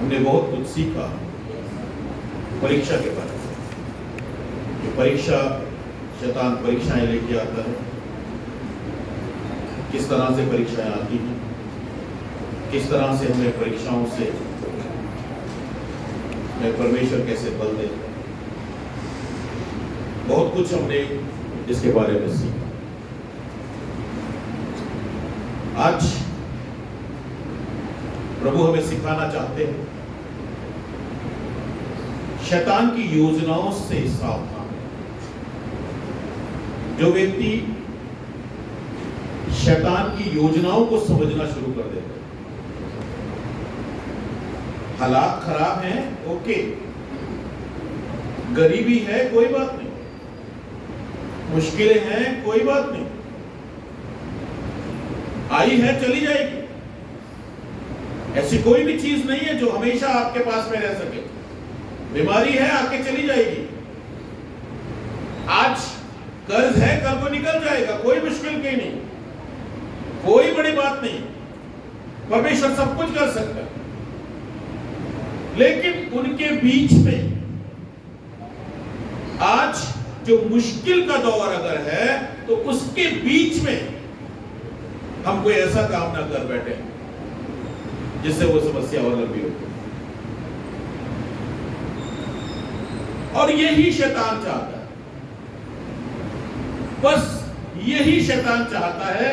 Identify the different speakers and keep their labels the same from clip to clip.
Speaker 1: हमने बहुत कुछ सीखा परीक्षा के बारे में। ये परीक्षा, शैतान परीक्षाएं लेके आता है, किस तरह से परीक्षाएं आती हैं, किस तरह से हमें परीक्षाओं से परमेश्वर कैसे बल देता है। बहुत कुछ हमने इसके बारे में सीखा। आज प्रभु हमें सिखाना चाहते हैं, शैतान की योजनाओं से सावधान। जो व्यक्ति शैतान की योजनाओं को समझना शुरू कर देता है, हालात खराब हैं, ओके, गरीबी है, कोई बात नहीं, मुश्किलें हैं, कोई बात नहीं, आई है चली जाएगी। ऐसी कोई भी चीज नहीं है जो हमेशा आपके पास में रह सके। बीमारी है, आके चली जाएगी। आज कर्ज है, कल को निकल जाएगा, कोई मुश्किल की नहीं, कोई बड़ी बात नहीं। परमेश्वर सब कुछ कर सकता है। लेकिन उनके बीच में आज जो मुश्किल का दौर अगर है, तो उसके बीच में हम कोई ऐसा काम ना कर बैठे जिससे वो समस्या और लंबी हो। और यही शैतान चाहता है, बस यही शैतान चाहता है,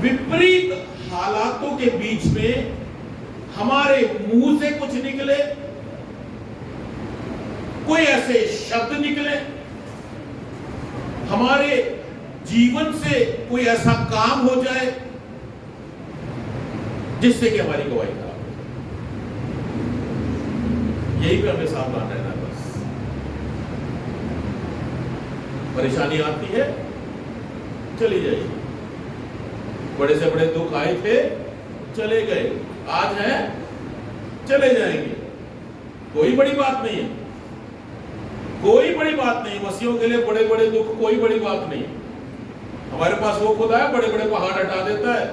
Speaker 1: विपरीत हालातों के बीच में हमारे मुंह से कुछ निकले, कोई ऐसे शब्द निकले, हमारे जीवन से कोई ऐसा काम हो जाए जिससे कि हमारी गवाही खराब हो। यही पे हमें सावधान रहना है। बस परेशानी आती है, चली जाएगी। बड़े से बड़े दुख आए थे, चले गए, आज है, चले जाएंगे। कोई बड़ी बात नहीं है, कोई बड़ी बात नहीं। मसीहों के लिए बड़े बड़े दुख कोई बड़ी बात नहीं। हमारे पास वो खुदा है, बड़े बड़े पहाड़ हटा देता है,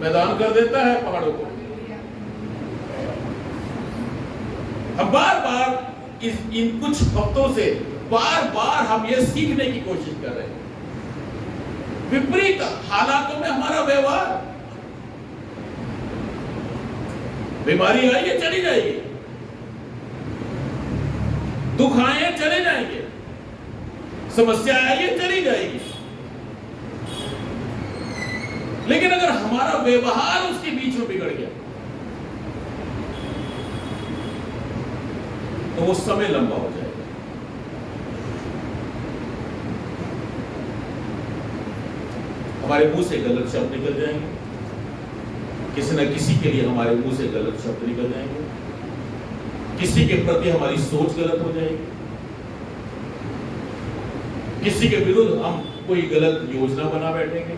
Speaker 1: मैदान कर देता है पहाड़ों को। हम बार बार इन कुछ हफ्तों से बार बार हम ये सीखने की कोशिश कर रहे हैं, विपरीत हालातों में हमारा व्यवहार। बीमारी आई है, चली जाएगी, दुख आए हैं, चले जाएंगे, समस्या आई है, चली जाएगी। लेकिन अगर हमारा व्यवहार उसके बीच में बिगड़ गया तो वो समय लंबा हो जाएगा। हमारे मुंह से गलत शब्द निकल जाएंगे, किसी न किसी के लिए हमारे मुंह से गलत शब्द निकल जाएंगे, किसी के प्रति हमारी सोच गलत हो जाएगी, किसी के विरुद्ध हम कोई गलत योजना बना बैठेंगे,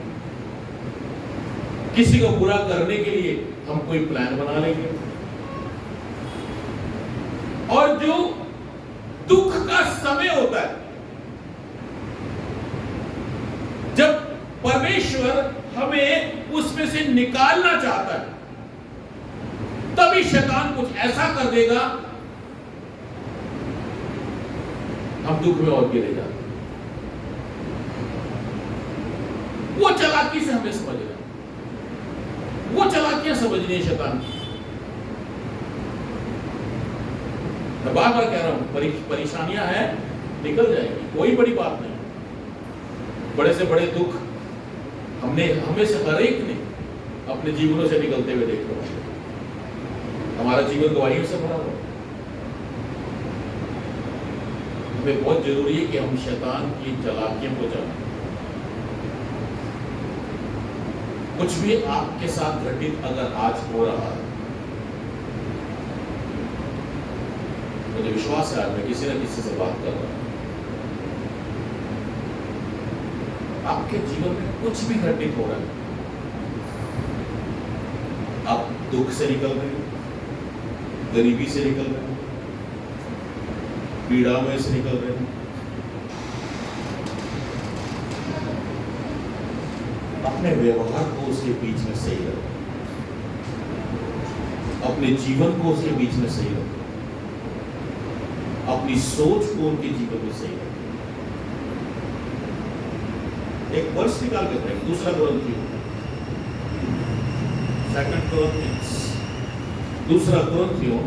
Speaker 1: किसी को बुरा करने के लिए हम कोई प्लान बना लेंगे। और जो दुख का समय होता है, जब परमेश्वर हमें उसमें से निकालना चाहता है, तभी शैतान कुछ ऐसा कर देगा, हम दुख में और गिरे जाते। वो चालाकी से हमें समझ रहा, वो चालाकियां समझनी है शैतान की। मैं बार बार कह रहा हूं, परेशानियां हैं, निकल जाएगी, कोई बड़ी बात नहीं। बड़े से बड़े दुख हमें से हर एक ने अपने जीवनों से निकलते हुए देखा है। हमारा जीवन गवाहियों से भरा हुआ। हमें बहुत जरूरी है कि हम शैतान की चालाकियों को जानें। कुछ भी आपके साथ घटित अगर आज हो रहा है, मुझे विश्वास है आज मैं किसी न किसी से बात कर रहा हूं। आपके जीवन में कुछ भी घटित हो रहा है, आप दुख से निकल रहे हो, गरीबी से निकल रहे हो, पीड़ा में से निकल रहे हो, अपने व्यवहार को उसके बीच में सही रखो। अपने जीवन को उसके बीच में सही रखें, अपनी सोच को उनके जीवन में सही रखें। एक वर्ष निकाल के पढ़ेंगे, दूसरा कुरिन्थियों, सेकंड कोरिन्थियंस, दूसरा कुरिन्थियों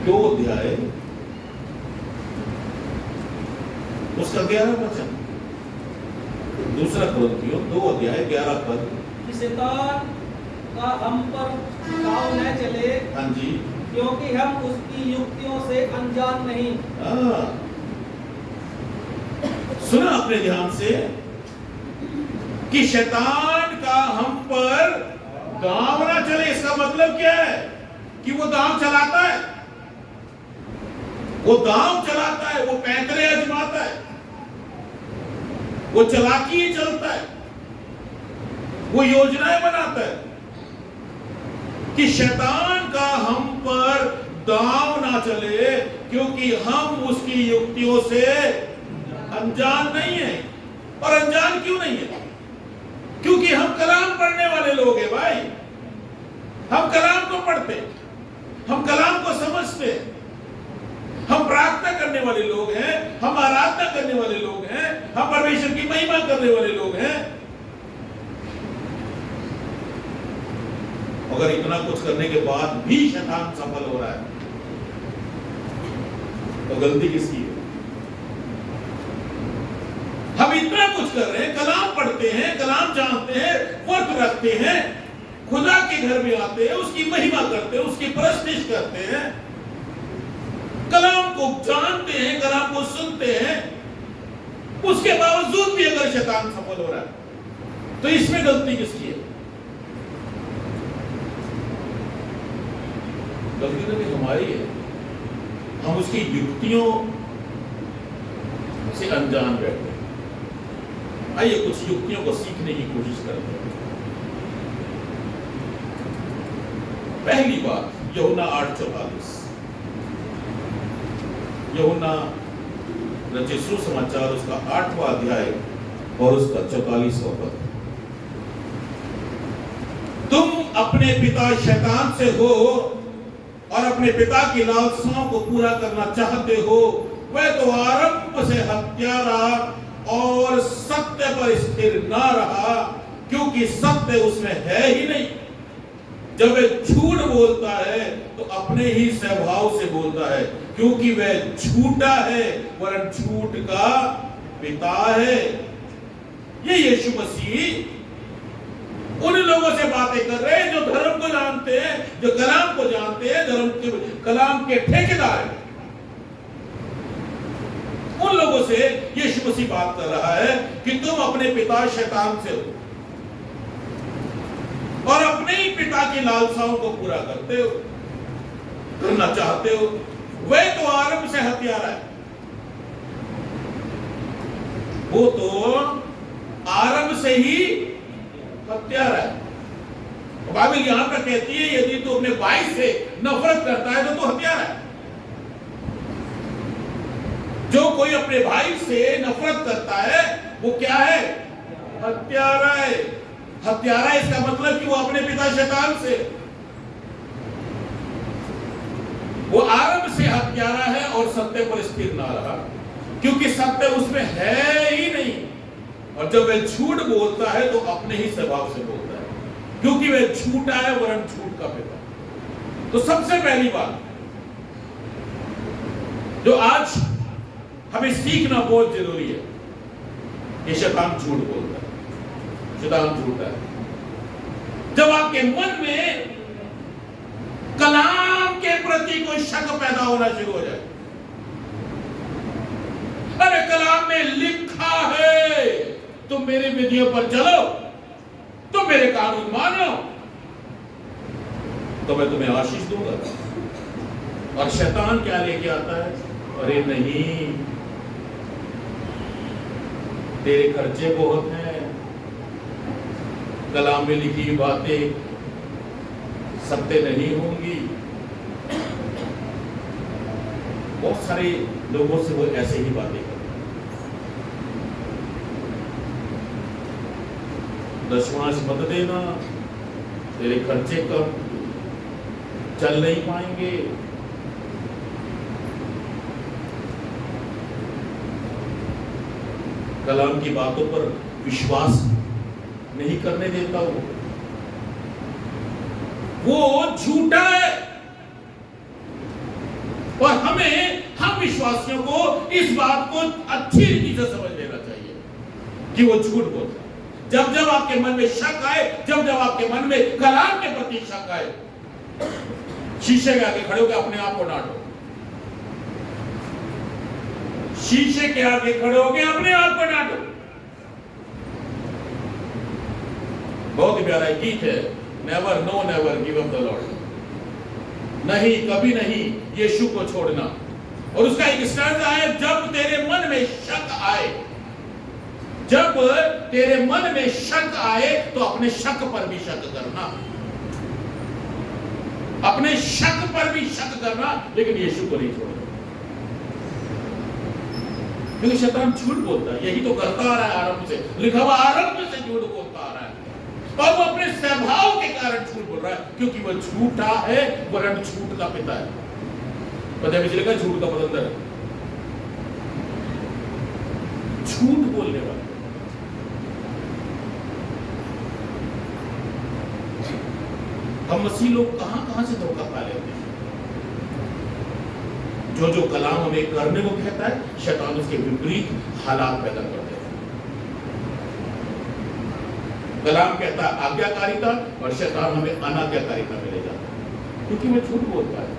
Speaker 1: 2 अध्याय उसका 11 वचन। दूसरा कुरिन्थियों 2 अध्याय 11 पद।
Speaker 2: कि शैतान का हम पर दांव न चले,
Speaker 1: हाँ जी,
Speaker 2: क्योंकि हम उसकी युक्तियों से अनजान नहीं।
Speaker 1: सुना अपने ध्यान से कि शैतान का हम पर दांव ना चले। इसका मतलब क्या है? कि वो दांव चलाता है, वो दांव चलाता है, वो पैंतरे आजमाता है, वो चालाकी चलता है, वो योजनाएं बनाता है कि शैतान का हम पर दांव ना चले, क्योंकि हम उसकी युक्तियों से अनजान नहीं है। और अनजान क्यों नहीं है? क्योंकि हम कलाम पढ़ने वाले लोग हैं भाई। हम कलाम को पढ़ते, हम कलाम को समझते, हम प्रार्थना करने वाले लोग हैं, हम आराधना करने वाले लोग हैं, हम परमेश्वर की महिमा करने वाले लोग हैं। अगर इतना कुछ करने के बाद भी शैतान सफल हो रहा है तो गलती किसकी है? हम इतना कुछ कर रहे हैं, कलाम पढ़ते हैं, कलाम जानते हैं, व्रत रखते हैं, खुदा के घर में आते हैं, उसकी महिमा करते हैं, उसकी प्रस्तिश करते हैं, कलाम को जानते हैं, कलाम को सुनते हैं, उसके बावजूद भी अगर शैतान सफल हो रहा है तो इसमें गलती किसकी है? गलती तो भी हमारी है। हम उसकी युक्तियों से अनजान बैठे। आइए कुछ युक्तियों को सीखने की कोशिश करते हैं। पहली बात, यूहन्ना 8:44, यूहन्ना रचित सुसमाचार उसका 8वां अध्याय और उसका 44वां पद। तुम अपने पिता शैतान से हो और अपने पिता की लालसाओं को पूरा करना चाहते हो। वह तो आरंभ से हत्यारा और सत्य पर स्थिर ना रहा, क्योंकि सत्य उसमें है ही नहीं। जब वह झूठ बोलता है तो अपने ही स्वभाव से बोलता है, क्योंकि वह झूठा है वरन झूठ का पिता है। ये यीशु मसीह उन लोगों से बातें कर रहे हैं जो धर्म को जानते हैं, जो कलाम को जानते हैं, धर्म के कलाम के ठेकेदार हैं। उन लोगों से यीशु मसीह बात कर रहा है कि तुम अपने पिता शैतान से हो और अपने ही पिता की लालसाओं को पूरा करते हो, करना चाहते हो। वह तो आरंभ से हत्यारा है, वो तो आरंभ से ही हत्यारा है। बाइबल यहां पर कहती है यदि तू अपने भाई से नफरत करता है तो तू हत्यारा है। जो कोई अपने भाई से नफरत करता है वो क्या है? हत्यारा है। हत्यारा इसका मतलब कि वो अपने पिता शैतान से, वो आरंभ से हत्यारा है और सत्य पर स्थिर ना रहा, क्योंकि सत्य उसमें है ही नहीं। और जब वह झूठ बोलता है तो अपने ही स्वभाव से बोलता है, क्योंकि वह झूठा है वरन झूठ का पिता। तो सबसे पहली बात जो आज हमें सीखना बहुत जरूरी है, ये शैतान झूठ बोलता है, शैतान झूठा है। जब आपके मन में कलाम के प्रति कोई शक पैदा होना शुरू हो जाए, अरे कलाम में लिखा है तुम मेरी विधियों पर चलो, तुम मेरे कानून मानो, तो मैं तुम्हें आशीष दूंगा। और शैतान क्या लेके आता है? अरे नहीं, तेरे खर्चे बहुत हैं, कलाम में लिखी बातें सत्य नहीं होंगी। बहुत सारे लोगों से वो ऐसे ही बातें करते हैं। दशमांश मत देना, तेरे खर्चे कम, चल नहीं पाएंगे। कलाम की बातों पर विश्वास नहीं करने देता वो झूठा है। और हम विश्वासियों को इस बात को अच्छी रीति से समझ लेना चाहिए कि वो झूठ बोलता है। जब जब आपके मन में शक आए, जब जब आपके मन में कलाम के प्रति शक आए, शीशे के आगे खड़े होकर अपने आप को डांटो। शीशे के आगे खड़े होकर अपने आप को डांटो। बहुत ही प्यारा गीत है, never know never give up the Lord. नहीं, कभी नहीं यीशु को छोड़ना। और उसका एक स्टैंजा है, जब तेरे मन में शक आए, जब तेरे मन में शक आए तो अपने शक पर भी शक करना, अपने शक पर भी शक करना, लेकिन यीशु को नहीं छोड़ना। क्योंकि शैतान झूठ बोलता है, यही तो करता आ रहा है आरंभ से, लिखा हुआ आरंभ से झूठ बोलता आ रहा है। और वो अपने स्वभाव के कारण झूठ बोल रहा है, क्योंकि वो झूठा है, वरन झूठ का पिता है। पता है लिखा झूठ का बदंदर है, झूठ बोलने वाला। हम मसीह लोग कहां से धोखा पा लेते हैं। जो कलाम हमें करने को कहता है, शैतान उसके विपरीत हालात पैदा करते हैं। कलाम कहता है आज्ञाकारिता, और शैतान हमें अनाज्ञाकारिता में ले जाता है, क्योंकि वो झूठ बोलता है।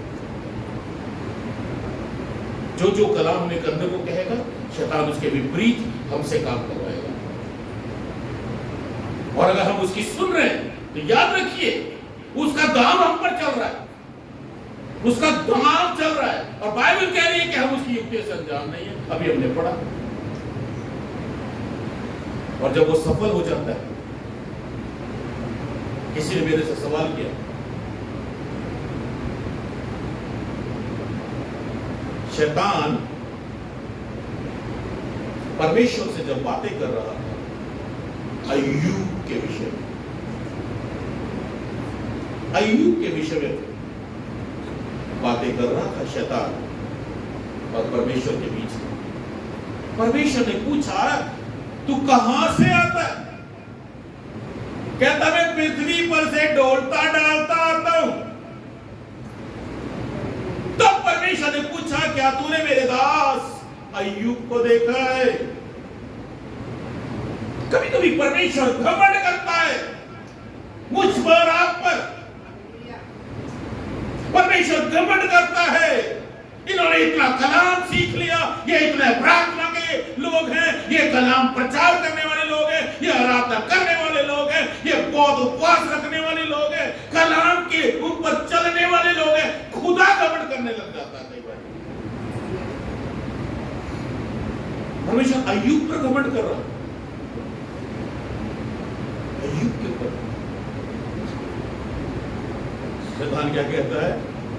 Speaker 1: जो कलाम हमें करने को कहेगा, शैतान उसके विपरीत हमसे काम करवाएगा। और अगर हम उसकी सुन रहे हैं तो याद रखिए, उसका दाम हम पर चल रहा है, उसका दाम चल रहा है। और बाइबल कह रही है कि हम उसकी युक्ति से अनजान नहीं है। अभी हमने पढ़ा। और जब वो सफल हो जाता है, किसी ने मेरे से सवाल किया, शैतान परमेश्वर से जब बातें कर रहा था अय्यूब के विषय में, अय्यूब के विषय में बातें कर रहा था शैतान और परमेश्वर के बीच में। परमेश्वर ने पूछा, तू कहां से आता है? कहता मैं पृथ्वी पर से डोलता डालता आता हूं। तब परमेश्वर ने पूछा, क्या तूने मेरे दास अय्यूब को देखा है? कभी कभी परमेश्वर घमंड करता है मुझ पर, आप पर। परमेश्वर घमंड करता है, इन्होंने इतना कलाम सीख लिया, ये इतने प्रार्थना के लोग हैं, ये कलाम प्रचार करने वाले लोग हैं, ये आराधना करने वाले लोग हैं, ये बहुत उपवास रखने वाले लोग हैं, कलाम के ऊपर चलने वाले लोग हैं। खुदा घमंड करने लग जाता है कई बार। परमेश्वर अय्यूब पर घमंड कर रहा है, अय्यूब के ऊपर। शैतान क्या कहता है?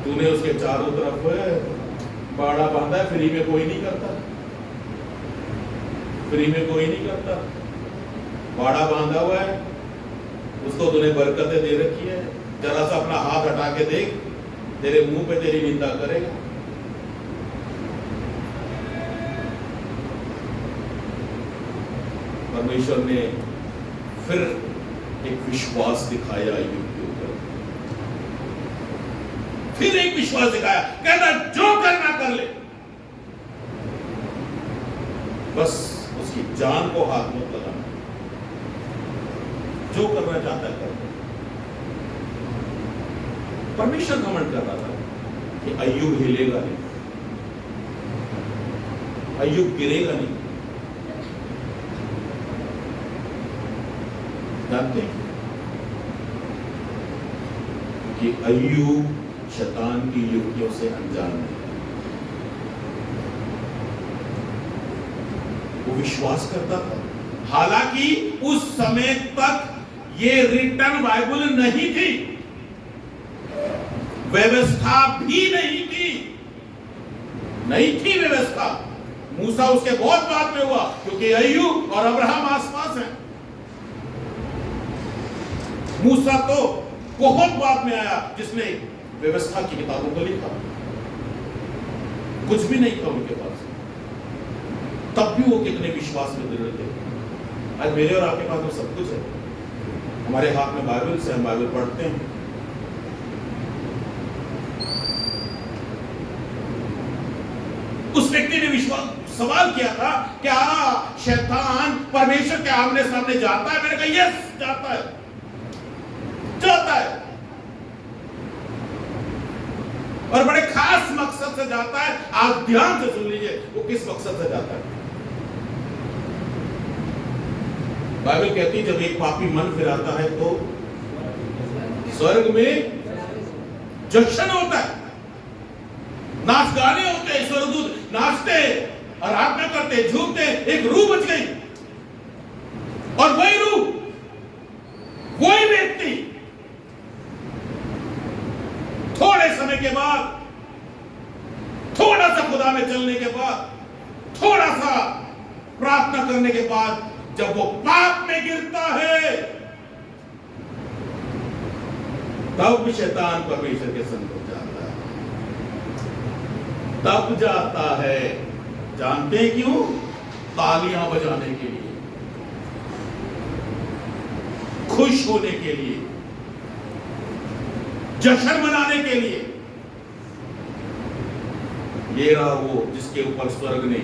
Speaker 1: तूने उसके चारों तरफ बाड़ा बांधा है, फ्री में कोई नहीं करता, फ्री में कोई नहीं करता। बाड़ा बांधा हुआ है, उसको तूने बरकतें दे रखी है, जरा सा अपना हाथ हटा के देख, तेरे मुंह पे तेरी निंदा करेगा। परमेश्वर ने फिर एक विश्वास दिखाया अय्यूब के ऊपर, फिर एक विश्वास दिखाया। कहता जो करना कर ले, बस उसकी जान को हाथ मत लगाना, जो करना चाहता है कर। परमेश्वर घमंड कर रहा था कि अय्यूब हिलेगा नहीं, अय्यूब गिरेगा नहीं। जानते हैं कि अय्यूब शैतान की युक्तियों से अनजान नहीं, वो विश्वास करता था। हालांकि उस समय तक ये रिटर्न बाइबल नहीं थी, व्यवस्था भी नहीं थी, नहीं थी व्यवस्था। मूसा उसके बहुत बाद में हुआ, क्योंकि अय्यूब और अब्राहम आसपास हैं। मूसा तो बहुत बाद में आया जिसने व्यवस्था की किताबों को लिखा, कुछ भी नहीं था उनके पास, तब भी वो कितने विश्वास में दृढ़ थे। आज मेरे और आपके पास तो सब कुछ है, हमारे हाथ में बाइबल से हम बाइबल पढ़ते हैं, उस व्यक्ति ने विश्वास सवाल किया था, क्या शैतान परमेश्वर के आमने सामने जाता है? मैंने कहा यस, जाता है, जाता है, और बड़े खास मकसद से जाता है। आप ध्यान से सुन लीजिए वो किस मकसद से जाता है। बाइबल कहती है जब एक पापी मन फिराता है तो स्वर्ग में जश्न होता है, नाच गाने होते हैं, स्वर्गदूत नाचते, आराधना करते, झूमते, एक रूह बच गई, और वही रूह, वही व्यक्ति थोड़े समय के बाद, थोड़ा सा खुदा में चलने के बाद, थोड़ा सा प्रार्थना करने के बाद, जब वो पाप में गिरता है, तब शैतान परमेश्वर के संग हो जाता है, तब जाता है। जानते हैं क्यों? तालियां बजाने के लिए, खुश होने के लिए, जश्न मनाने के लिए। ये रहा वो जिसके ऊपर स्वर्ग ने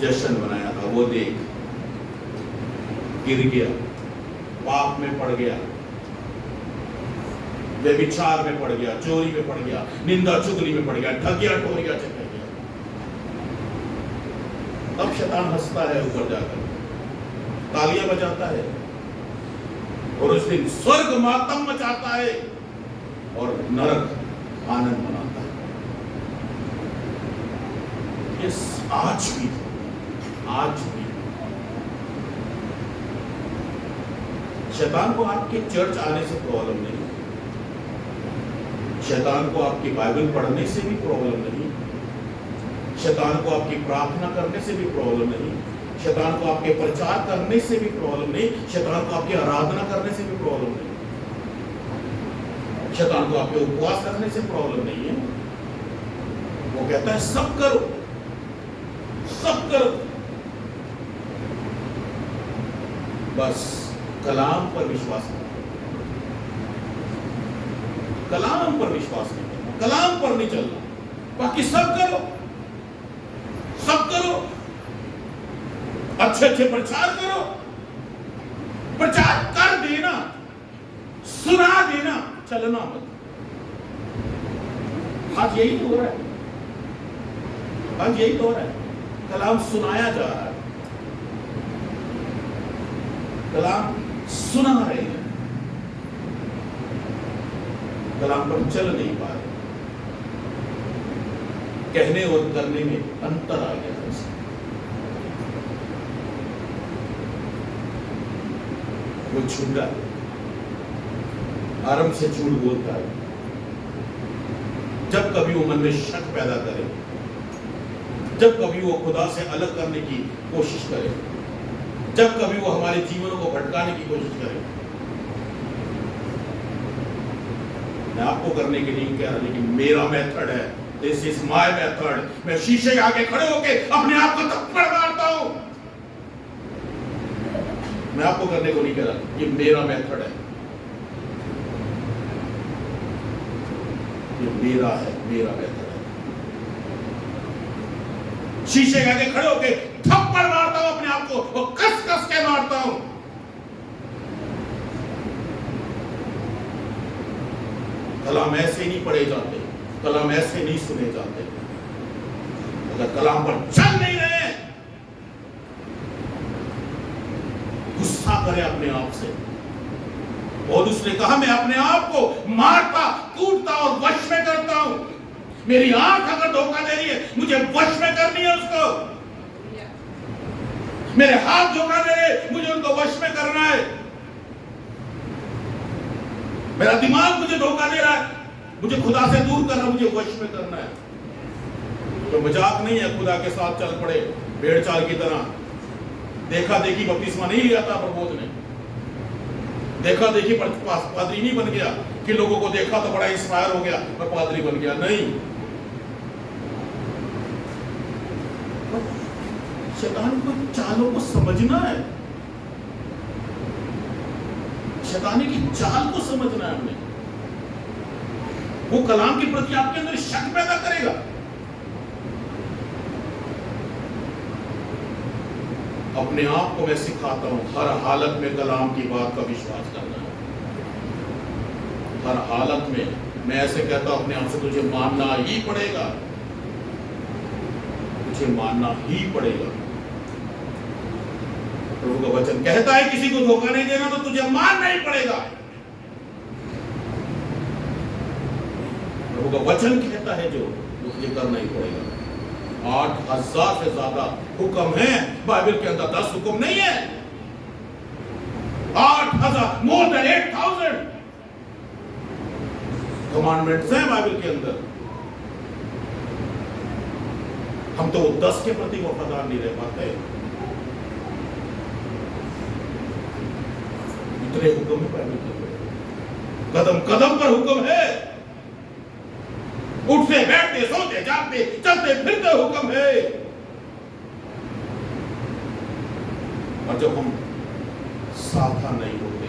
Speaker 1: जश्न मनाया था, वो देख गिर गया, पाप में पड़ गया, व्यभिचार में पड़ गया, चोरी में पड़ गया, निंदा चुगली में पड़ गया, ठगिया टोरिया चल गया। तब शैतान हंसता है ऊपर जाकर, तालियां बजाता है, और उस दिन स्वर्ग मातम मचाता है और नरक आनंद मनाता है। ये आज भी शैतान को आपके चर्च आने से प्रॉब्लम नहीं, शैतान को आपकी बाइबल पढ़ने से भी प्रॉब्लम नहीं, शैतान को आपकी प्रार्थना करने से भी प्रॉब्लम नहीं, शैतान को आपके प्रचार करने से भी प्रॉब्लम नहीं, शैतान को आपकी आराधना करने से भी प्रॉब्लम नहीं, शैतान को आपके उपवास करने से प्रॉब्लम नहीं है। वो कहता है सब करो, सब करो, बस कलाम पर विश्वास करो, कलाम पर विश्वास नहीं करना, कलाम पर नहीं चलना, बाकी सब करो, सब करो, अच्छे अच्छे प्रचार करो, प्रचार कर देना, सुना देना, चलना मत। आज यही तो हो रहा है, आज यही तो हो रहा है, कलाम सुनाया जा रहा है, कलाम सुना रहे हैं, कलाम पर चल नहीं पा रहे, कहने और करने में अंतर आ गया है। वो झूठा है, आरंभ से झूठ बोलता है, जब कभी वो मन में शक पैदा करे, जब कभी वो खुदा से अलग करने की कोशिश करे, जब कभी वो हमारे जीवनों को भटकाने की कोशिश करे। मैं आपको करने के नहीं कह रहा, लेकिन मेरा मेथड है, दिस इज माय मेथड। मैं शीशे के आगे खड़े होके अपने आप को थप्पड़ मारता हूं। मैं आपको करने को नहीं कह रहा, ये मेरा मेथड है, ये मेरा है, मेरा मेथड है। शीशे के आगे खड़े होके थप्पड़ मारता हूं अपने आप को, और कस कस के मारता हूं। कलाम ऐसे नहीं पढ़े जाते, कलाम ऐसे नहीं सुने जाते। अगर कलाम पर चल नहीं रहे, गुस्सा करे अपने आप से। और उसने कहा मैं अपने आप को मारता, कूटता और वश में करता हूं। मेरी आंख अगर धोखा दे रही है, मुझे वश में करनी है उसको। मेरे हाथ धोखा दे रहे, मुझे उनको वश में करना है। मेरा दिमाग मुझे धोखा दे रहा है, मुझे खुदा से दूर करना, मुझे वश में करना है। तो मजाक नहीं है खुदा के साथ चल पड़े भेड़ चाल की तरह। देखा देखी बपतिस्मा नहीं लिया था प्रमोद ने, देखा देखी पर पादरी नहीं बन गया कि लोगों को देखा तो बड़ा इंस्पायर हो गया और पादरी बन गया, नहीं। शैतान को चालों को समझना है, शैतानी की चाल को समझना है हमें। वो कलाम के प्रति आपके अंदर शक पैदा करेगा। अपने आप को मैं सिखाता हूं हर हालत में कलाम की बात का विश्वास करना है। हर हालत में मैं ऐसे कहता हूं अपने आप से, तुझे मानना ही पड़ेगा, तुझे मानना ही पड़ेगा। प्रभु का वचन कहता है किसी को धोखा नहीं देना, तो तुझे मानना ही पड़ेगा। प्रभु का वचन कहता है जो तुझे करना ही पड़ेगा। 8,000 से ज्यादा हुक्म है बाइबल के अंदर, 10 हुक्म नहीं है। 8,000, मोर देन 8,000 कमांडमेंट्स हैं बाइबल के अंदर। हम तो 10 के प्रति वफादार नहीं रह पाते। इतने हुक्म है बाइबल के अंदर, कदम कदम पर हुक्म है। उठते बैठते सोते जागते चलते फिरते हुक्म है। और जब हम सावधान नहीं होते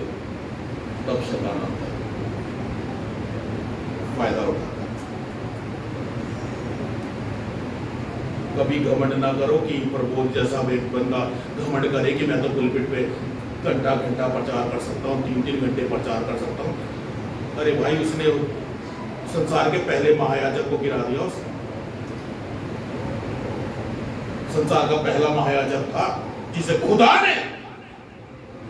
Speaker 1: तब शैतान आता है, फायदा उठाता है। कभी घमंड ना करो कि प्रबोध जैसा एक बंदा घमंड करे कि मैं तो पुलपिट पे घंटा घंटा प्रचार कर सकता हूँ, 3-3 घंटे प्रचार कर सकता हूँ। अरे भाई, उसने संसार के पहले महायाजक को गिरा दिया। उसने संसार का पहला महायाजक था जिसे खुदा ने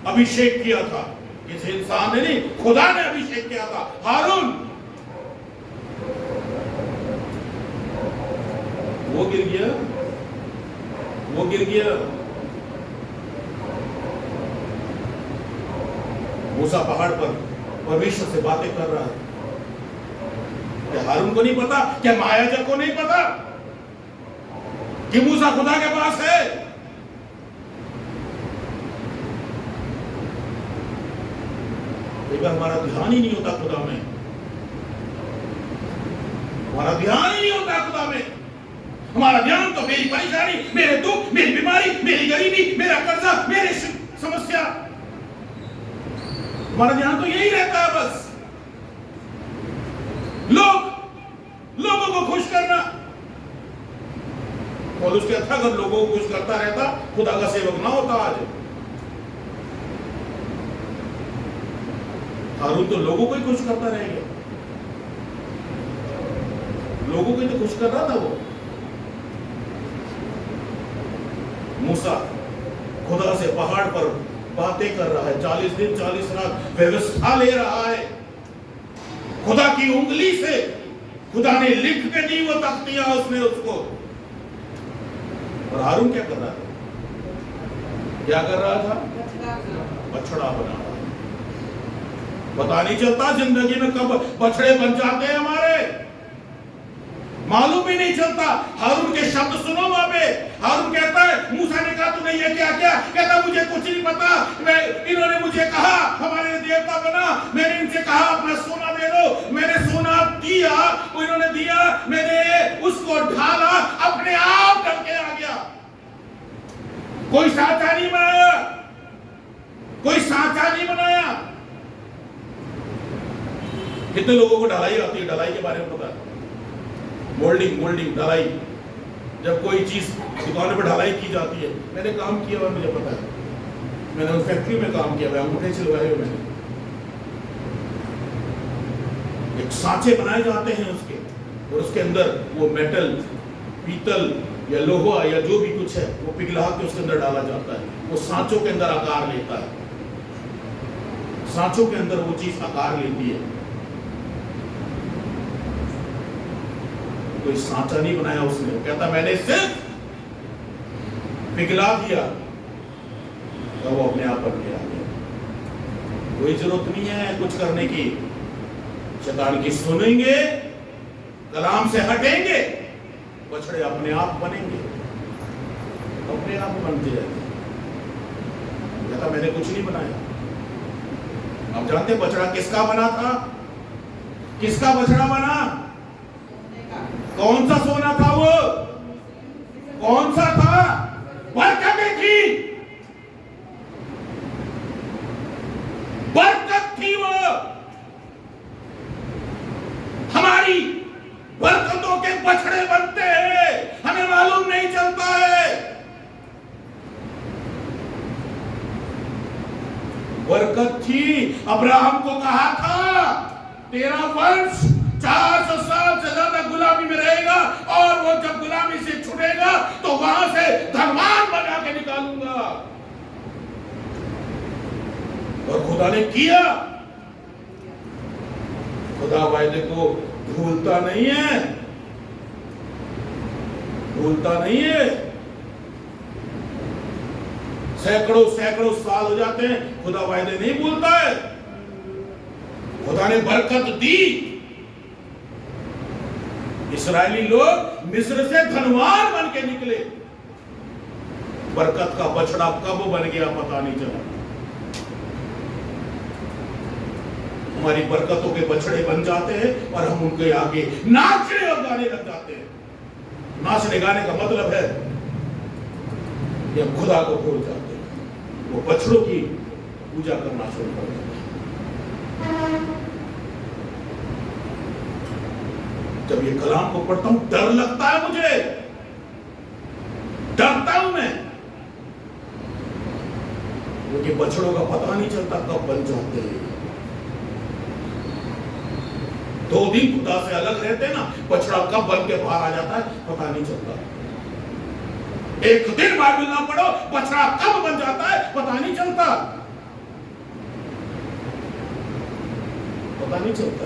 Speaker 1: अभिषेक किया था। किसी इंसान ने नहीं, खुदा ने अभिषेक किया था, हारून। वो गिर गया, वो गिर गया। मूसा पहाड़ पर परमेश्वर से बातें कर रहा है। हारून को नहीं पता, क्या महायाजक को नहीं पता कि मूसा खुदा के पास है? एक बार हमारा ध्यान ही नहीं होता खुदा में, हमारा ध्यान ही नहीं होता खुदा में। हमारा ध्यान तो मेरी परेशानी, मेरे दुख, मेरी बीमारी, मेरी गरीबी, मेरा कर्जा, मेरी समस्या, हमारा ध्यान तो यही रहता है बस। लोगों को खुश करना। और उसके अच्छा अगर लोगों को खुश करता रहता, खुदा का सेवक ना होता आज। हारून तो लोगों को ही खुश करता रह गया, लोगों को ही तो खुश कर रहा था वो। मूसा खुदा से पहाड़ पर बातें कर रहा है, 40 दिन 40 रात व्यवस्था ले रहा है। खुदा की उंगली से खुदा ने लिख के दी वो तख्तियां उसने उसको। और हारून क्या कर रहा था? क्या कर रहा था? बछड़ा बना रहा। पता नहीं चलता जिंदगी में कब बछड़े बन जाते हैं हमारे, मालूम ही नहीं चलता। हारून के शब्द सुनो वहां पे। हारून कहता है, मूसा ने कहा तूने ये क्या किया? कहता मुझे कुछ नहीं पता, इन्होंने मुझे कहा हमारे देवता बना, मैंने इनसे कहा अपना सोना दे दो, मैंने सोना दिया, इन्होंने दिया, मैंने उसको ढाला, अपने आप ढल के आ गया। कोई साचा नहीं बनाया, कोई साचा नहीं बनाया। कितने लोगों को ढलाई आती है? ढलाई के बारे में पता है? मोल्डिंग ढलाई। जब कोई चीज दुकान पर ढलाई की जाती है, मैंने काम किया हुआ, मुझे पता है, मैंने उस फैक्ट्री में काम किया हुआ, अंगूठे छिलवाए हुए मैंने। एक सांचे बनाए जाते हैं उसके, और उसके अंदर वो मेटल, पीतल या लोहा या जो भी कुछ है वो पिघला के उसके अंदर डाला जाता है। वो सांचों के अंदर आकार लेता है, सांचों के अंदर वो चीज आकार लेती है। कोई सांचा नहीं बनाया उसने। कहता मैंने सिर्फ पिघला दिया, तो वो अपने आप बन गया। कोई जरूरत नहीं है कुछ करने की। शैतान की सुनेंगे, कलाम से हटेंगे, बछड़े अपने आप बनेंगे, अपने आप बनते रहते। कहता मैंने कुछ नहीं बनाया, आप जानते हैं बछड़ा किसका बना था? किसका बछड़ा बना? कौन सा सोना था वो? कौन सा था? बरकतें थी, बरकत थी वो। हमारी बरकतों के बछड़े बनते हैं, हमें मालूम नहीं चलता है। बरकत थी। अब्राहम को कहा था तेरा वंश 400 साल से ज्यादा गुलामी में रहेगा और वो जब गुलामी से छूटेगा तो वहां से धनवान बना के निकालूंगा। और खुदा ने किया। खुदा वायदे को भूलता नहीं है, भूलता नहीं है। सैकड़ों सैकड़ों साल हो जाते हैं, खुदा वायदे नहीं भूलता है। खुदा ने बरकत दी। इस्राएली लोग मिस्र से धनवान बन के निकले। बरकत का बछड़ा कब बन गया पता नहीं चला। हमारी बरकतों के बछड़े बन जाते हैं और हम उनके आगे नाचने और गाने लग जाते हैं। नाचने गाने का मतलब है कि हम खुदा को भूल जाते हैं, वो बछड़ों की पूजा करना शुरू कर देते हैं। जब ये कलाम को पढ़ता हूं डर लगता है, मुझे डरता हूं मैं, क्योंकि बछड़ों का पता नहीं चलता कब बन जाते हैं। 2 दिन खुदा से अलग रहते ना, बछड़ा कब बन के बाहर आ जाता है पता नहीं चलता। एक दिन बाइबल ना पढ़ो, बछड़ा कब बन जाता है पता नहीं चलता, पता नहीं चलता।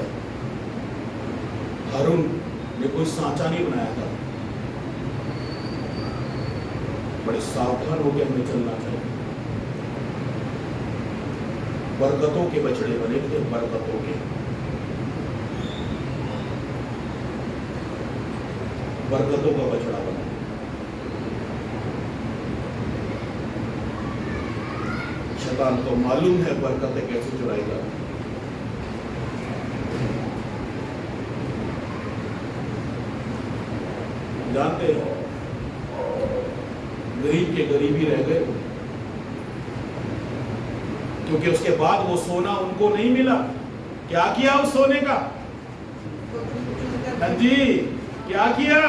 Speaker 1: हारून ने कोई सांचा नहीं बनाया था। बड़े सावधान होकर हमें चलना चाहिए। बरकतों के बछड़े बने थे, बरकतों के, बरकतों का बछड़ा बना। शैतान को मालूम है बरकतें कैसे चुराएगा। जानते हो गरीब के गरीब ही रह गए, क्योंकि उसके बाद वो सोना उनको नहीं मिला। क्या किया उस सोने का? हाँ जी, क्या किया?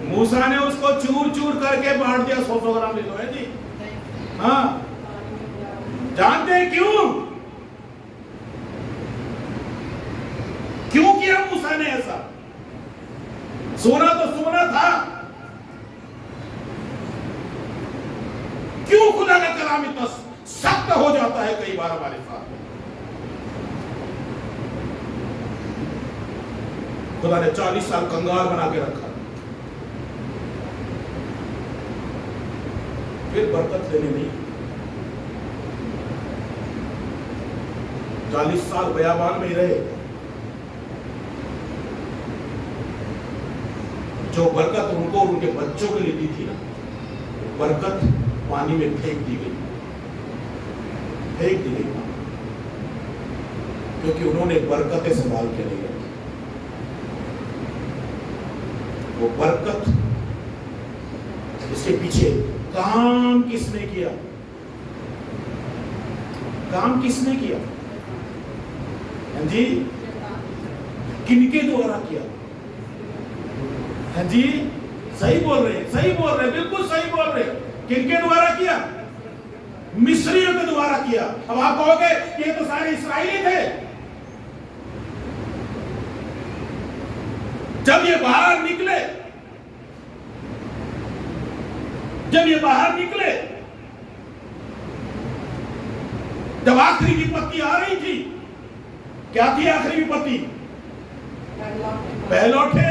Speaker 1: मूसा ने उसको चूर चूर करके बांट दिया। 100 ग्राम ले लो है जी। हाँ, जानते हैं क्यों? क्यों किया मूसा ने ऐसा? सोना तो सोना था। क्यों खुदा का कलाम इतना सख्त हो जाता है कई बार हमारे साथ? खुदा ने 40 साल कंगाल बना के रखा, फिर बरकत देने नहीं। 40 साल बयाबान में ही रहे। जो बरकत उनको और उनके बच्चों के लिए दी थी ना, बरकत पानी में फेंक दी गई, फेंक दी गई, क्योंकि उन्होंने बरकतें संभाल के नहीं रखी। वो बरकत, इसके पीछे काम किसने किया? काम किसने किया? हाँ जी, किनके द्वारा किया? हाँ जी, सही बोल रहे हैं, सही बोल रहे हैं, बिल्कुल सही बोल रहे हैं। किनके द्वारा किया? मिस्रियों के द्वारा किया। अब आप कहोगे ये तो सारे इस्राएली थे। जब ये बाहर निकले, जब ये बाहर निकले, जब आखिरी विपत्ति आ रही थी, क्या थी आखिरी विपत्ति? पहलौठे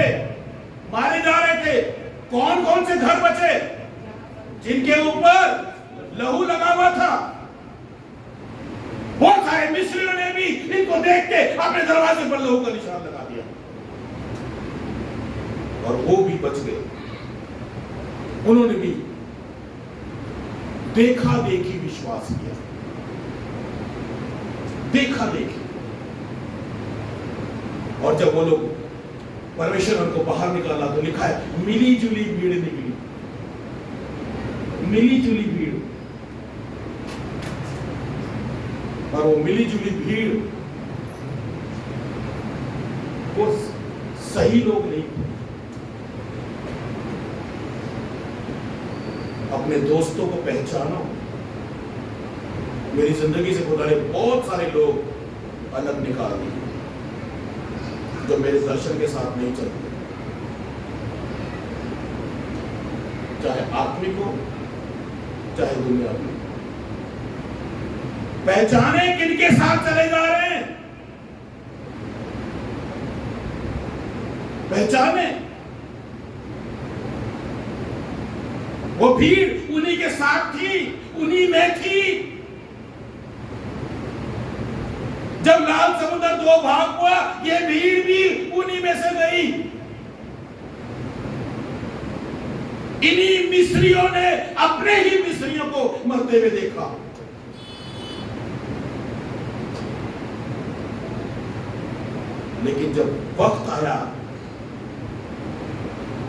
Speaker 1: मारे जा रहे थे। कौन कौन से घर बचे जिनके ऊपर लहू लगा हुआ था? बहुत सारे मिस्रियों ने भी इनको देख के अपने दरवाजे पर लहू का निशान लगा दिया, और वो भी बच गए। उन्होंने भी देखा देखी विश्वास किया। देखा देखी। और जब वो लोग परमेश्वर उनको बाहर निकाला तो लिखा है मिली जुली भीड़ निकली, मिली जुली भीड़। और वो मिली जुली भीड़ वो सही लोग नहीं, अपने दोस्तों को पहचानो। मेरी जिंदगी से खुदा ने बहुत सारे लोग अलग निकाल दिए जो मेरे दर्शन के साथ नहीं चलते, चाहे आत्मिक हो चाहे दुनियावी। पहचाने किनके साथ चले जा रहे हैं, पहचाने। वो भीड़ उन्हीं के साथ थी, उन्हीं में थी। जब लाल समुद्र दो भाग हुआ, ये भीड़ भी उन्हीं में से गई। इन्हीं मिस्रियों ने अपने ही मिस्रियों को मरते हुए देखा। लेकिन जब वक्त आया,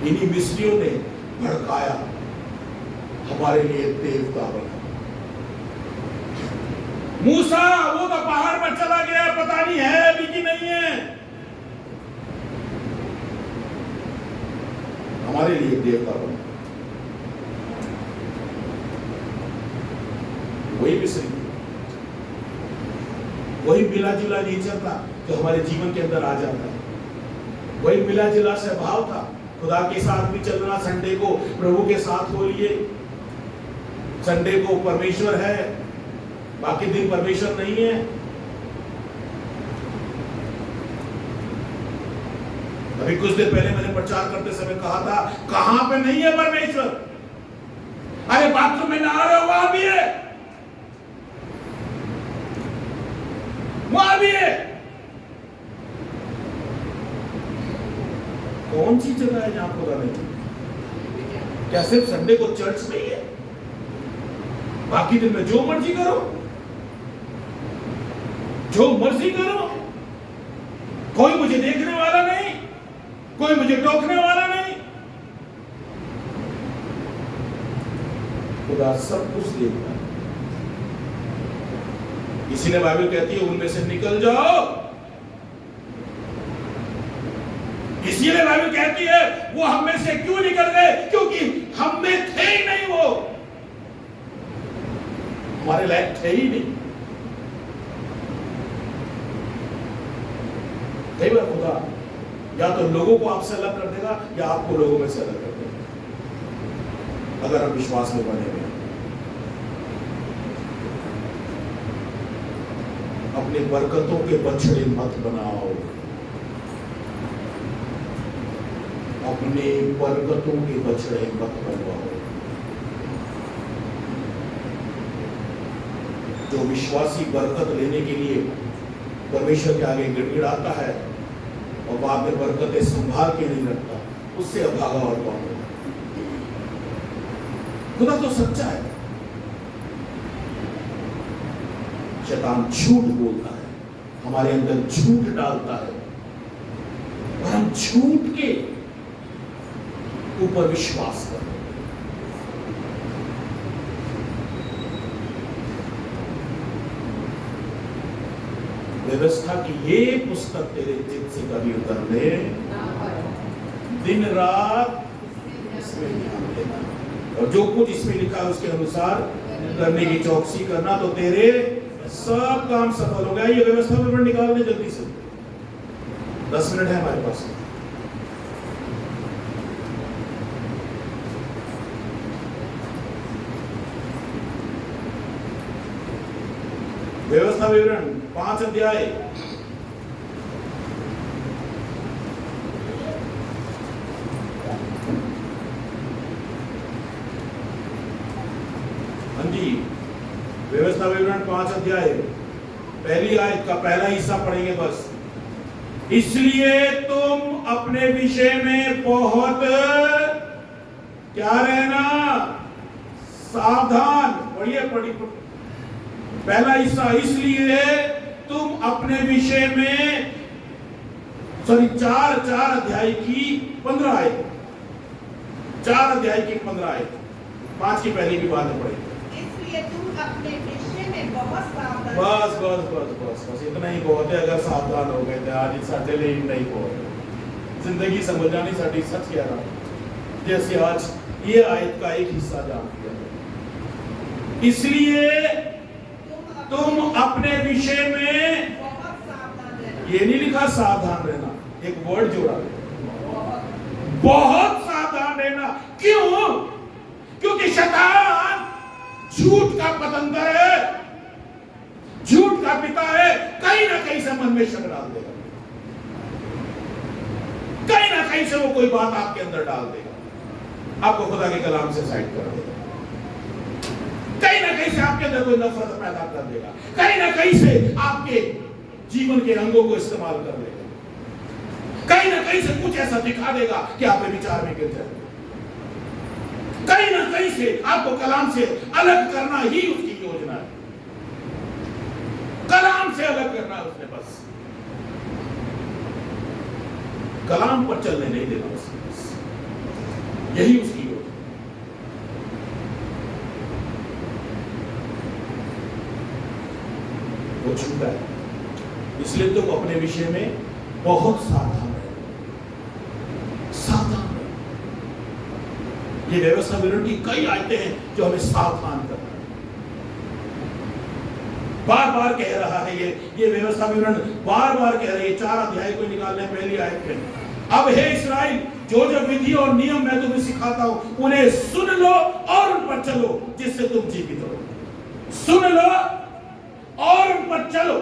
Speaker 1: इन्हीं मिस्रियों ने भड़काया, हमारे लिए देवता बना। मूसा वो तो पहाड़ पर चला गया, पता नहीं है भी कि नहीं है। हमारे लिए देवता बना वही मिस्री, वही मिला जुला नेचर था जो हमारे जीवन के अंदर आ जाता है। वही मिला जुला स्वभाव था, खुदा के साथ भी चलना। संडे को प्रभु के साथ हो लिए, संडे को परमेश्वर है, बाकी दिन परमेश्वर नहीं है। अभी कुछ दिन पहले मैंने प्रचार करते समय कहा था, कहां पे नहीं है परमेश्वर? अरे बाथरूम में नहा रहे हो, वहां भी है, वहां भी है। कौन सी जगह है जहां खुदा नहीं? क्या सिर्फ संडे को चर्च में ही है? बाकी दिन में जो मर्जी करो, जो मर्जी करो, कोई मुझे देखने वाला नहीं, कोई मुझे टोकने वाला नहीं। खुदा सब कुछ देखता है। इसीलिए बाइबल कहती है उनमें से निकल जाओ। इसीलिए बाइबल कहती है वो हम में से क्यों निकल गए? क्योंकि हम में थे ही नहीं, वो हमारे लायक थे ही नहीं। कई बार खुदा या तो लोगों को आपसे अलग कर देगा या आपको लोगों में से अलग कर देगा, अगर हम विश्वास में बने हुए। अपने बरकतों के बछड़े मत बनाओ, अपने बरकतों के बछड़े मत बनवाओ। जो विश्वासी बरकत लेने के लिए परमेश्वर के आगे गिड़गिड़ाता है और बाद में बरकतें संभाल के नहीं रखता, उससे अभागा और कौन होगा? खुदा तो सच्चा है। शैतान झूठ बोलता है, हमारे अंदर झूठ डालता है और हम झूठ के ऊपर विश्वास करते हैं। व्यवस्था की ये पुस्तक तेरे चित्त से कभी उतरने, दिन रात इसमें ध्यान देना और जो कुछ इसमें लिखा है उसके अनुसार करने की चौकसी करना, तो तेरे सब काम सफल हो गया। ये व्यवस्था विवरण निकाल दे जल्दी से, 10 मिनट है हमारे पास। व्यवस्था विवरण 5 अध्याय। हाँ जी, व्यवस्था विवरण 5 अध्याय, पहली आयत का पहला हिस्सा पढ़ेंगे बस। इसलिए तुम अपने विषय में बहुत क्या रहना, सावधान। पढ़िए पढ़िए पहला हिस्सा। इसलिए तुम अपने विषय में, सॉरी 4 अध्याय की 15 आयत, 4 अध्याय की 15 आयत, 5 की पहली भी बात पढ़ी।
Speaker 3: इसलिए तुम अपने विषय में बहुत सावधान।
Speaker 1: बस इतना ही बहुत है। अगर सावधान हो गए तो आज साढ़े लिए इतना ही बहुत है। जिंदगी समझ जानी साड़ी सच कह रहा हूं, जैसे आज ये आयत का एक हिस्सा जान दिया। इसलिए तुम अपने विषय में
Speaker 3: बहुत सावधान रहना।
Speaker 1: ये नहीं लिखा सावधान रहना, एक वर्ड जोड़ा, बहुत सावधान रहना। क्यों? क्योंकि शैतान झूठ का पतंगर है, झूठ का पिता है। कहीं ना कहीं से मन में शक डाल देगा, कहीं ना कहीं से वो कोई बात आपके अंदर डाल देगा, आपको खुदा के कलाम से साइड कर देगा, कहीं ना कहीं से आपके अंदर कोई नफरत पैदा कर देगा, कहीं ना कहीं से आपके जीवन के रंगों को इस्तेमाल कर देगा, कहीं ना कहीं से कुछ ऐसा दिखा देगा कि आप विचार में गिर जाएंगे। कहीं ना कहीं से आपको कलाम से अलग करना ही उसकी योजना है, कलाम से अलग करना उसने, बस कलाम पर चलने नहीं देना उसने, बस यही उसकी योजना। वो छूटा है, इसलिए तुम अपने विषय में बहुत सावधान रहो, सावधान रहो। ये व्यवस्था विवरण की कई आयतें हैं जो हमें सावधान करना है, बार बार कह रहा है। ये व्यवस्था विवरण बार बार कह रही है। 4 अध्याय को निकालने पहली आयत में, अब हे इस्राएल, जो विधि और नियम मैं तुम्हें सिखाता हूं उन्हें सुन लो और उन पर चलो, जिससे तुम जीवित हो। सुन लो और उन पर चलो।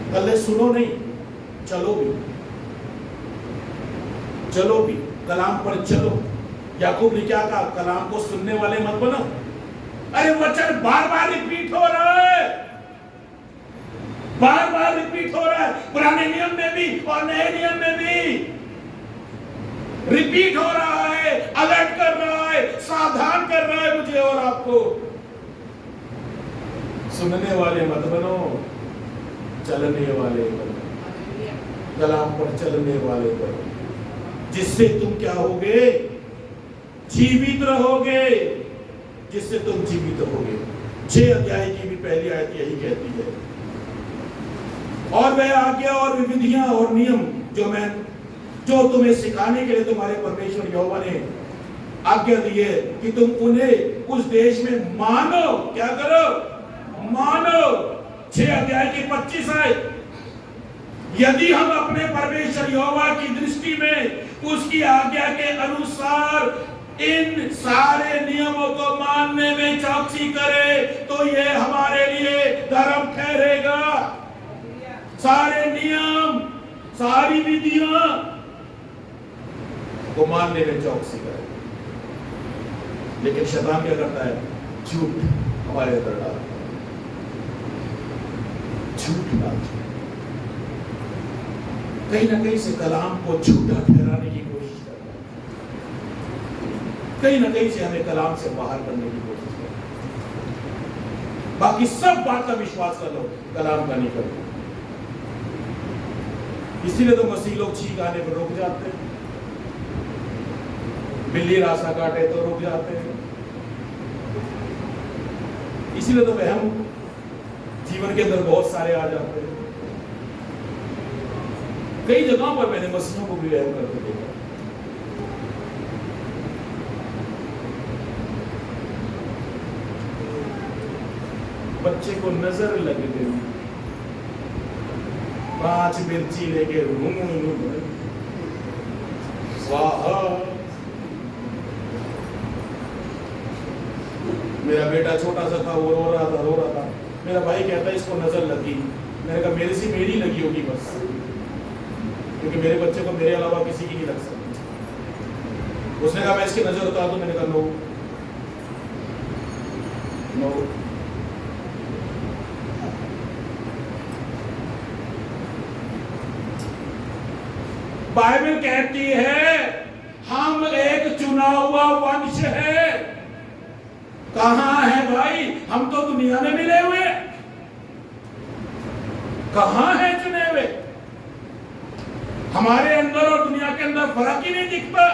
Speaker 1: पहले सुनो नहीं, चलो भी, चलो भी, कलाम पर चलो। याकूब ने क्या कहा? कलाम को सुनने वाले मत बनो। अरे वचन बार बार रिपीट हो रहा है, बार बार रिपीट हो रहा है, पुराने नियम में भी और नए नियम में भी रिपीट हो रहा है, अलर्ट कर रहा है, सावधान कर रहा है मुझे और आपको। सुनने वाले मत बनो, चलने वाले बनो, कलाम पर चलने वाले बनो, जिससे तुम क्या होगे? जीवित रहोगे, जिससे तुम जीवित होगे। 6 अध्याय की भी पहली आयत यही कहती है। और वह आज्ञा और विधियां और नियम जो तुम्हें सिखाने के लिए तुम्हारे परमेश्वर यहोवा ने आज्ञा दी है कि तुम उन्हें उस देश में मानो। क्या करो? मानो। 6 अध्याय की 25 आयत, यदि हम अपने परमेश्वर यहोवा की दृष्टि में उसकी आज्ञा के अनुसार इन सारे नियमों को मानने में चौकसी करें तो ये हमारे लिए धर्म ठहरेगा। सारे नियम, सारी विधियां को मानने में चौकसी करें। लेकिन शैतान क्या करता है? झूठ हमारे अंदर डालता है, झूठ डालता है, कहीं ना कहीं से कलाम को झूठा ठहराने की कोशिश करता है, कहीं ना कहीं से हमें कलाम से बाहर करने की कोशिश करता है। बाकी सब बात का विश्वास कर लो, कलाम का नहीं करो। इसीलिए तो मसीह लोग छींक आने पर रुक जाते हैं, बिल्ली रास्ता काटे तो रुक जाते हैं। इसीलिए तो वहम जीवन के अंदर बहुत सारे आ जाते हैं। कई जगहों पर मैंने मसीहों को भी वहम करते देखा। बच्चे को नजर लग गई, 5 मिर्ची लेके स्वाहा। मेरा बेटा छोटा सा था, वो रो रहा था। मेरा भाई कहता है इसको नजर लगी। मैंने कहा मेरे से मेरी लगी होगी बस, क्योंकि मेरे बच्चे को मेरे अलावा किसी की नहीं लग सकती। उसने कहा मैं इसकी नजर उतार दूं। मैंने कहा नो नो। बाइबल कहती है हम एक चुना हुआ वंश है। कहां है भाई? हम तो दुनिया में मिले हुए, कहां है चुने हुए? हमारे अंदर और दुनिया के अंदर फर्क ही नहीं दिखता।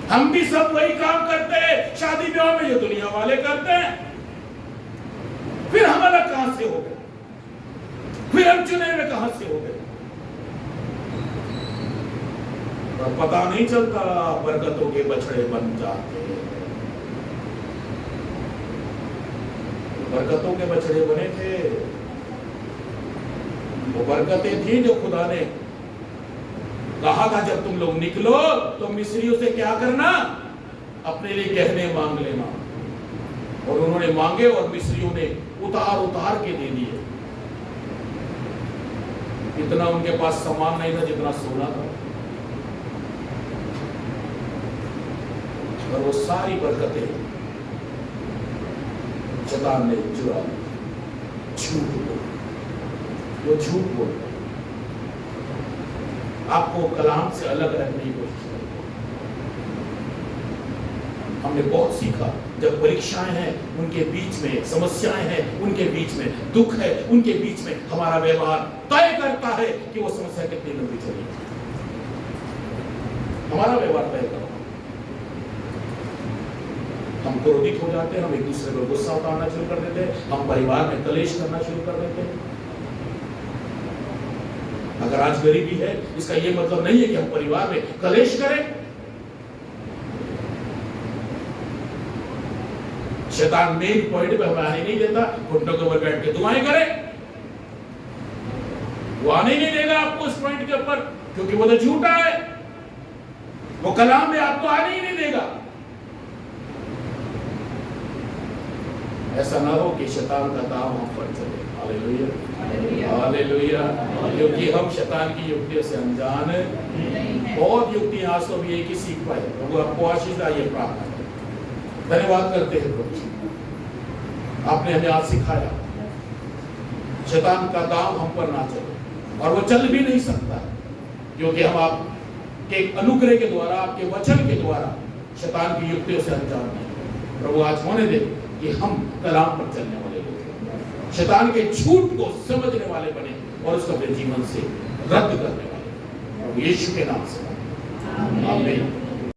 Speaker 1: हम भी सब वही काम करते हैं शादी ब्याह में जो दुनिया वाले करते हैं। फिर हम अलग कहां से हो गए? फिर हम चुने हुए कहां से हो गए? पर पता नहीं चलता, बरकतों के बछड़े बन जाते हैं। बरकतों के बछड़े बने थे, वो बरकतें थी जो खुदा ने कहा था जब तुम लोग निकलो तो मिस्रियों से क्या करना? अपने लिए गहने मांग लेना। और उन्होंने मांगे और मिस्रियों ने उतार उतार के दे दिए। इतना उनके पास सामान नहीं था जितना सोना था, और वो सारी बरकतें शैतान ने चुरा ली। झूठ बोल, वो झूठ बोल आपको कलाम से अलग रखने की कोशिश करते। हमने बहुत सीखा, जब परीक्षाएं हैं उनके बीच में, समस्याएं हैं उनके बीच में, दुख है उनके बीच में, हमारा व्यवहार तय करता है कि वो समस्या कितनी लंबी चलेगी। हमारा व्यवहार तय करता। हम क्रोधित हो जाते हैं, हम एक दूसरे पर गुस्सा उतारना शुरू कर देते हैं, हम परिवार में कलेश करना शुरू कर देते हैं। अगर आज गरीबी है इसका यह मतलब नहीं है कि हम परिवार में कलेश करें। शैतान मेन पॉइंट पे हमें आने नहीं देता, घुटनों के ऊपर बैठ के दुआएं करें, वो आने नहीं देगा आपको उस पॉइंट के ऊपर, क्योंकि वो तो झूठा है। वो कलाम में आपको आने ही नहीं देगा। ऐसा ना हो कि शैतान का दाव हम पर चले। Hallelujah, hallelujah. क्योंकि हम शैतान की युक्तियों से अनजान हैं। बहुत युक्तियां आज तो भी एक ही सीख पाए। प्रभु आपको आशीष दे, ये प्रार्थना करें। धन्यवाद करते हैं प्रभु, आपने हमें आज सिखाया शैतान का दाव हम पर ना चले, और वो चल भी नहीं सकता, क्योंकि हम आपके अनुग्रह के द्वारा, आपके वचन के द्वारा शैतान की युक्तियों से अनजान हैं। प्रभु आज होने दे कि हम कलाम पर चलने वाले लोग, शैतान के झूठ को समझने वाले बने और उसको अपने जीवन से रद्द करने वाले। प्रभु यीशु के नाम से आमीन।